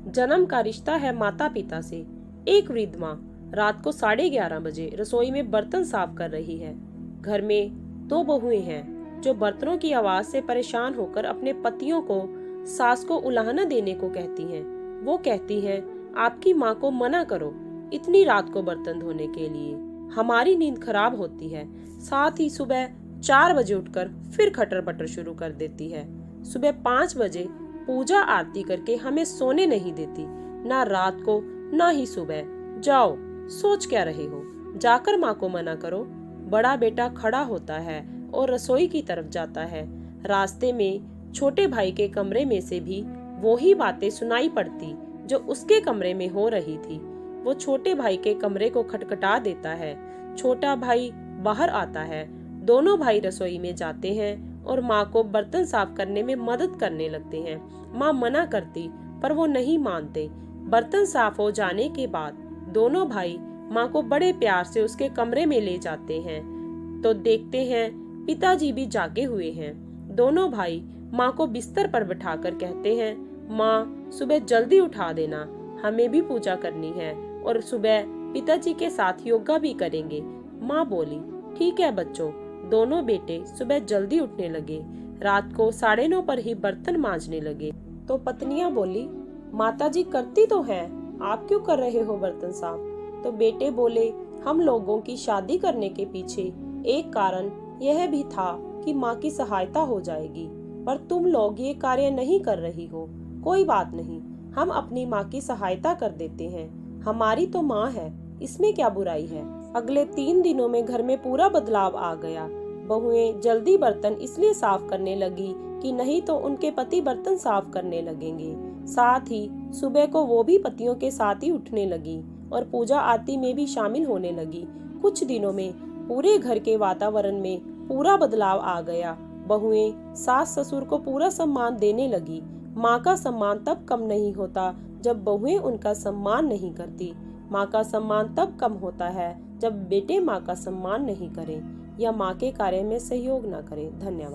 जन्म का रिश्ता है माता पिता से। एक वृद्ध माँ रात को 11:30 बजे रसोई में बर्तन साफ कर रही है। घर में दो बहुएं हैं जो बर्तनों की आवाज से परेशान होकर अपने पतियों को सास को उलाहना देने को कहती हैं। वो कहती हैं, आपकी माँ को मना करो इतनी रात को बर्तन धोने के लिए, हमारी नींद खराब होती है। साथ ही सुबह 4 बजे उठकर फिर खटर पटर शुरू कर देती है। सुबह 5 बजे पूजा आरती करके हमें सोने नहीं देती, ना रात को ना ही सुबह। जाओ, सोच क्या रहे हो, जाकर माँ को मना करो। बड़ा बेटा खड़ा होता है और रसोई की तरफ जाता है। रास्ते में छोटे भाई के कमरे में से भी वही बातें सुनाई पड़ती जो उसके कमरे में हो रही थी। वो छोटे भाई के कमरे को खटखटा देता है। छोटा भाई बाहर आता है। दोनों भाई रसोई में जाते हैं और माँ को बर्तन साफ करने में मदद करने लगते हैं। माँ मना करती पर वो नहीं मानते। बर्तन साफ हो जाने के बाद दोनों भाई माँ को बड़े प्यार से उसके कमरे में ले जाते हैं तो देखते हैं पिताजी भी जागे हुए हैं। दोनों भाई माँ को बिस्तर पर बिठाकर कहते हैं, माँ सुबह जल्दी उठा देना, हमें भी पूजा करनी है और सुबह पिताजी के साथ योगा भी करेंगे। माँ बोली, ठीक है बच्चों। दोनों बेटे सुबह जल्दी उठने लगे। रात को 9:30 पर ही बर्तन मांजने लगे तो पत्नियां बोली, माताजी करती तो हैं, आप क्यों कर रहे हो बर्तन साफ? तो बेटे बोले, हम लोगों की शादी करने के पीछे एक कारण यह भी था कि माँ की सहायता हो जाएगी, पर तुम लोग ये कार्य नहीं कर रही हो। कोई बात नहीं, हम अपनी माँ की सहायता कर देते हैं, हमारी तो माँ है, इसमें क्या बुराई है। अगले 3 दिनों में घर में पूरा बदलाव आ गया। बहुएं जल्दी बर्तन इसलिए साफ करने लगी कि नहीं तो उनके पति बर्तन साफ करने लगेंगे। साथ ही सुबह को वो भी पतियों के साथ ही उठने लगी और पूजा आरती में भी शामिल होने लगी। कुछ दिनों में पूरे घर के वातावरण में पूरा बदलाव आ गया। बहुएं सास ससुर को पूरा सम्मान देने लगी। माँ का सम्मान तब कम नहीं होता जब बहुएं उनका सम्मान नहीं करती। माँ का सम्मान तब कम होता है जब बेटे माँ का सम्मान नहीं करें या माँ के कार्य में सहयोग न करें। धन्यवाद।